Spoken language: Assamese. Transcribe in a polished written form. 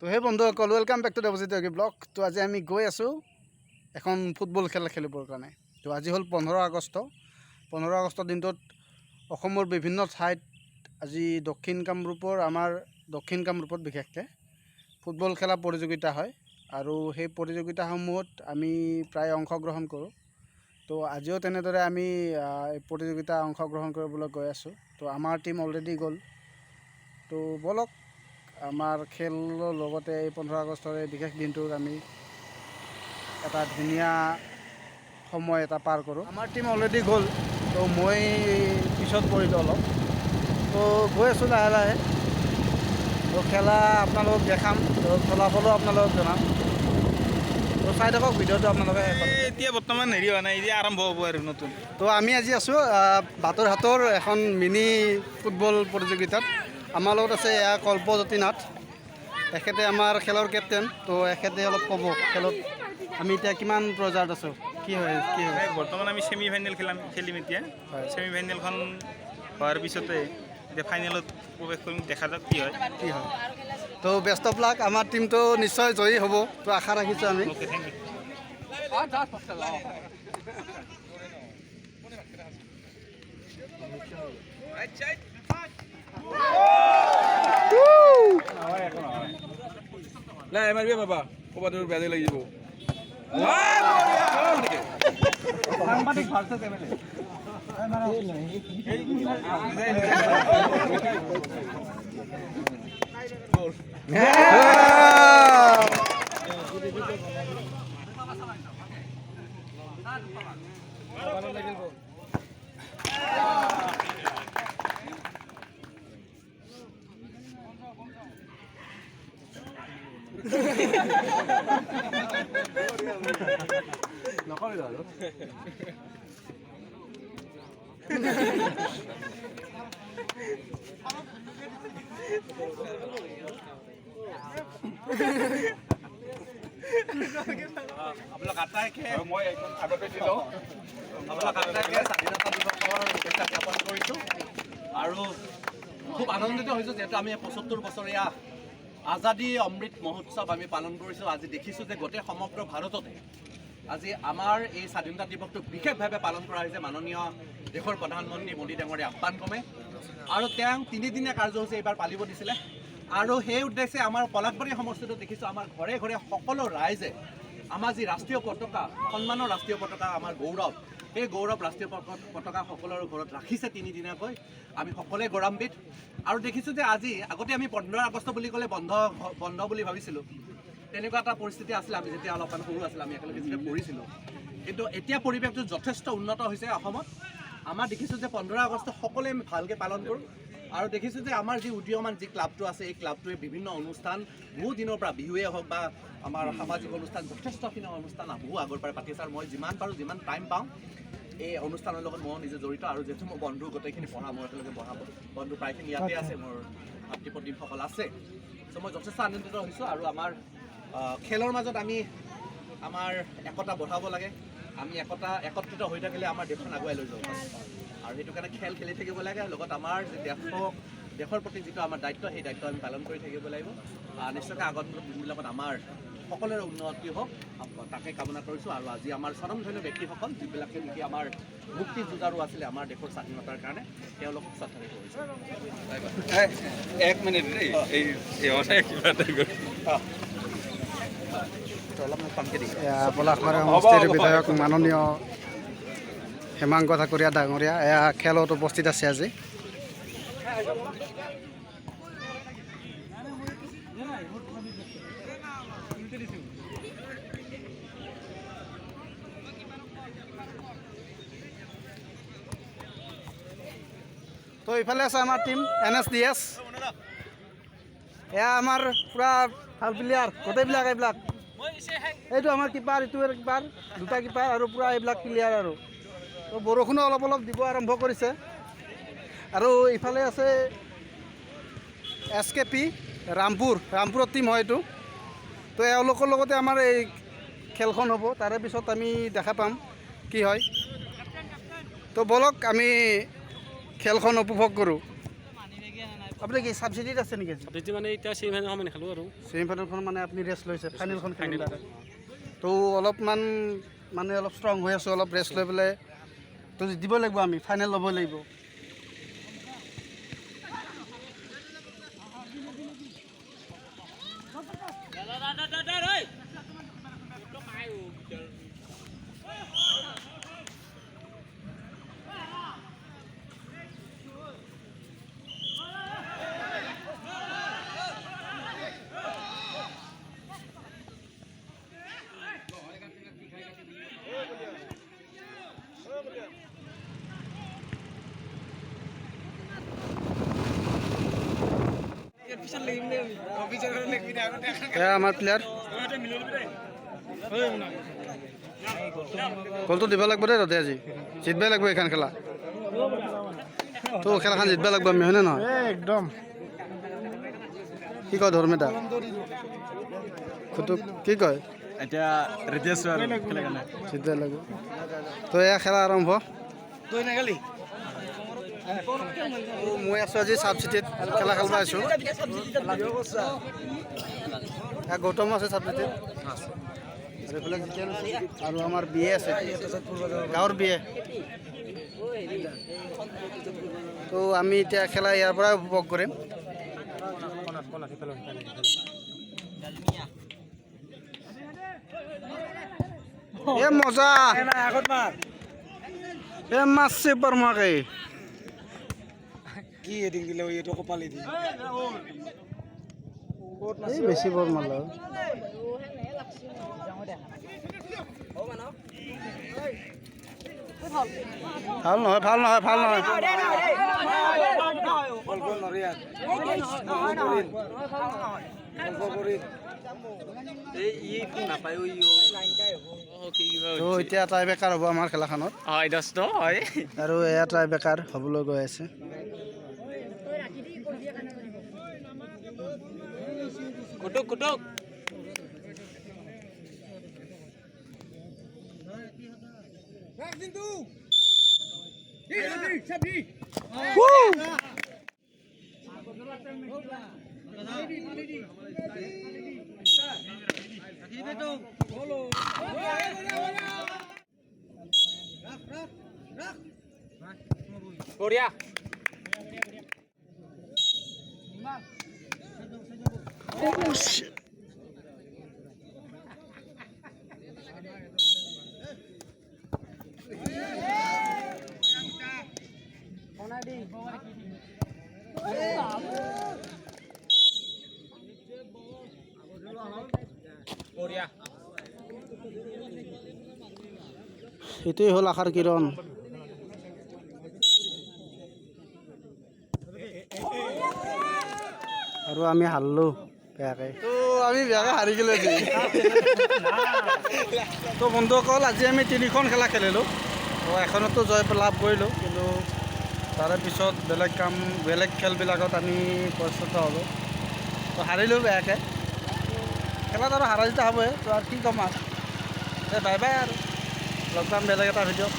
তো সেই বন্ধুসকল welcome back to Debajit Jogi blog. তো আজি আমি গৈ আছোঁ এখন ফুটবল খেল খেলিবৰ কাৰণে। তো আজি হ'ল 15 আগষ্ট। 15 আগষ্টৰ দিনটোত অসমৰ বিভিন্ন ঠাইত আজি দক্ষিণ কামৰূপত বিশেষকৈ ফুটবল খেলা প্ৰতিযোগিতা হয় আৰু সেই প্ৰতিযোগিতাসমূহত আমি প্ৰায় অংশগ্ৰহণ কৰোঁ। তো আজিও তেনেদৰে আমি এই প্ৰতিযোগিতা অংশগ্ৰহণ কৰিবলৈ গৈ আছোঁ। তো আমাৰ টীম অলৰেডি গ'ল। তো বলক আমাৰ খেলৰ লগতে এই 15 আগষ্টৰ এই বিশেষ দিনটোত আমি এটা ধুনীয়া সময় এটা পাৰ কৰোঁ। আমাৰ টীম অলৰেডি গ'ল, তো মই পিছত পৰিলোঁ অলপ। তো গৈ আছোঁ লাহে লাহে। তো খেলা আপোনালোকক দেখাম, তো ফলাফলো আপোনালোকক জনাম। তো চাই থাকক ভিডিঅ'টো আপোনালোকে। এতিয়া বৰ্তমান হেৰি হোৱা নাই, এতিয়া আৰম্ভ হ'ব আৰু নতুন। তো আমি আজি আছোঁ বাটৰহাটৰ এখন মিনি ফুটবল প্ৰতিযোগিতাত। আমাৰ লগত আছে এয়া কল্পজ্যোতি নাথ, তেখেতে আমাৰ খেলৰ কেপ্টেইন। তো এখেতে অলপ ক'ব খেলত আমি এতিয়া কিমান পৰ্যায়ত আছোঁ, কি হয়। বৰ্তমান আমি ছেমি ফাইনেল খেলিম এতিয়া। ছেমি ফাইনেলখন হোৱাৰ পিছতে এতিয়া ফাইনেলত প্ৰৱেশ কৰিম, দেখা যাওক কি হয়। তো বেষ্ট অফ লাক। আমাৰ টীমটো নিশ্চয় জয়ী হ'ব, তো আশা ৰাখিছোঁ আমি। Okay, thank you. নাই মাৰিবি বাবা, ক'ৰবাত বেয়া লাগিব। নকৰিবা আৰু আপোনালোক আটাইকে মই এখন আগতে দিলোঁ। আপোনালোক আটাইকে স্বাধীনতা দিৱসৰ শুভেচ্ছা জ্ঞাপন কৰিছোঁ আৰু খুব আনন্দিত হৈছোঁ যিহেতু আমি ৭৫ বছৰীয়া আজাদী অমৃত মহোৎসৱ আমি পালন কৰিছোঁ। আজি দেখিছোঁ যে গোটেই সমগ্ৰ ভাৰততে আজি আমাৰ এই স্বাধীনতা দিৱসটো বিশেষভাৱে পালন কৰা হৈছে মাননীয় দেশৰ প্ৰধানমন্ত্ৰী মোদী ডাঙৰীয়া আহ্বান ক্ৰমে, আৰু তেওঁ 3 দিনীয়া কাৰ্যসূচী এইবাৰ পালিব দিছিলে। আৰু সেই উদ্দেশ্যে আমাৰ পলাশবাৰী সমষ্টিটো দেখিছোঁ আমাৰ ঘৰে ঘৰে সকলো ৰাইজে আমাৰ যি ৰাষ্ট্ৰীয় পতাকা, সন্মানৰ ৰাষ্ট্ৰীয় পতাকা, আমাৰ গৌৰৱ, সেই গৌৰৱ ৰাষ্ট্ৰীয় পতাকা সকলোৰে ঘৰত ৰাখিছে 3 দিনীয়াকৈ। আমি সকলোৱে গৌৰৱান্বিত। আৰু দেখিছোঁ যে আজি আগতে আমি 15 আগষ্ট বুলি ক'লে বন্ধ বুলি ভাবিছিলোঁ। তেনেকুৱা এটা পৰিস্থিতি আছিলে আমি যেতিয়া অলপমান সৰু আছিলোঁ, আমি একেলগে যেতিয়া পঢ়িছিলোঁ। কিন্তু এতিয়া পৰিৱেশটো যথেষ্ট উন্নত হৈছে অসমত। আমাৰ দেখিছোঁ যে 15 আগষ্ট সকলোৱে আমি ভালকৈ পালন কৰোঁ। আৰু দেখিছোঁ যে আমাৰ যি উদীয়মান যি ক্লাবটো আছে, এই ক্লাবটোৱে বিভিন্ন অনুষ্ঠান বহু দিনৰ পৰা, বিহুৱে হওক বা আমাৰ সামাজিক অনুষ্ঠান, যথেষ্টখিনি অনুষ্ঠান বহু আগৰ পৰাই পাতি আছে। আৰু মই যিমান পাৰোঁ, যিমান টাইম পাওঁ, এই অনুষ্ঠানৰ লগত মই নিজে জড়িত। আৰু যিহেতু মোৰ বন্ধু গোটেইখিনি পঢ়া, মই একেলগে পঢ়াব বন্ধু প্ৰায়খিনি ইয়াতে আছে, মোৰ ভাতৃ প্ৰদীপসকল আছে। চ' মই যথেষ্ট আনন্দিত হৈছোঁ। আৰু আমাৰ খেলৰ মাজত আমি আমাৰ একতা বঢ়াব লাগে। আমি একত্ৰিত হৈ থাকিলে আমাৰ দেশখন আগুৱাই লৈ যাব পাৰে। আৰু সেইটো কাৰণে খেল খেলি থাকিব লাগে। লগত আমাৰ যি দেশৰ প্ৰতি যিটো আমাৰ দায়িত্ব, সেই দায়িত্ব আমি পালন কৰি থাকিব লাগিব। নিশ্চয়কৈ আগন্তুক দিনবিলাকত আমাৰ সকলোৰে উন্নতি হওক, তাকে কামনা কৰিছোঁ। আৰু আজি আমাৰ স্বনামধন্য ব্যক্তিসকল যিবিলাকে নেকি আমাৰ মুক্তি যুঁজাৰু আছিলে আমাৰ দেশৰ স্বাধীনতাৰ কাৰণে, তেওঁলোকক শ্ৰদ্ধা কৰিছোঁ। এক মিনিট দেই, এই কিবা এটা পলাশবাৰী সমষ্টিৰ বিধায়ক মাননীয় হেমাংগ ঠাকুৰীয়া ডাঙৰীয়া এয়া খেলত উপস্থিত আছে আজি। তো ইফালে আছে আমাৰ টীম NSDS। এয়া আমাৰ পূৰা ভাল প্লেয়াৰ গোটেইবিলাক। এইটো আমাৰ কিপাৰ, ইটো কিপাৰ, দুটা কিপাৰ আৰু পূৰা এইবিলাক প্লেয়াৰ। আৰু তো বৰষুণো অলপ অলপ দিব আৰম্ভ কৰিছে। আৰু ইফালে আছে SKP ৰামপুৰৰ টীম হয় এইটো। তো এওঁলোকৰ লগতে আমাৰ এই খেলখন হ'ব, তাৰে পিছত আমি দেখা পাম কি হয়। তো বলক আমি খেলখন উপভোগ কৰোঁ। আপুনি কি ছাবচিডিত আছে নেকি আজি ছাবচিডি মানে এতিয়া ছেমি ফাইনেলখন আমি নেখেলোঁ আৰু ছেমি ফাইনেলখন মানে আপুনি ৰেষ্ট লৈছে ফাইনেলখন খেলিম তো অলপমান মানে অলপ ষ্ট্ৰং হৈ আছোঁ অলপ ৰেষ্ট লৈ পেলাই তো জিতিব লাগিব আমি ফাইনেল ল'ব লাগিব এয়া আমাৰ প্লেয়াৰ গ'লটো দিব লাগিব দেই তাতে আজি জিতবাই লাগিব এইখন খেলা তো খেলাখন জিতবা লাগিব আমি হয়নে নহয় একদম কি কয় ধৰ্মেতা কি কয় এতিয়া ৰেডি আছোঁ আৰু খেলা কাৰণে জিতবাই লাগিব তো এয়া খেলা আৰম্ভ মই আছোঁ আজি ছাবচিডিত খেলা খেলিব আহিছোঁ গৌতম আছে ছাবচিডিত আৰু এইফালে জিতেন আছে আৰু আমাৰ বিয়ে আছে গাঁৱৰ বিয়ে তো আমি এতিয়া খেলা ইয়াৰ পৰাই উপভোগ কৰিম এ মজা এ মাছে পাৰমাকে কি এডিং দিলে এইটো কপালি দি এই বেছি বৰ মাল ভাল নহয় ভাল নহয় ভাল নহয় তো এতিয়া ট্ৰাই বেকাৰ হ'ব আমাৰ খেলাখনত আৰু এয়া ট্ৰাই বেকাৰ হ'বলৈ গৈ আছে বঢ়িয়া সেইটোৱে হ'ল আশাৰ কিৰণ আৰু আমি হাৰলোঁ বেয়াকৈ তো আমি বেয়াকৈ হাৰি গ'লোঁ তো বন্ধুসকল আজি আমি 3খন খেলা খেলিলোঁ তো এখনতো জয় লাভ কৰিলোঁ কিন্তু তাৰে পিছত বেলেগ খেলবিলাকত আমি পৰিস্থিত হ'লোঁ তো হাৰিলোঁ বেয়াকৈ খেলাত আৰু হাৰা জিতা হ'বই তো আৰু কি ক'ম আৰু বাই বাই আৰু লগ পাম বেলেগ এটা ভিডিঅ'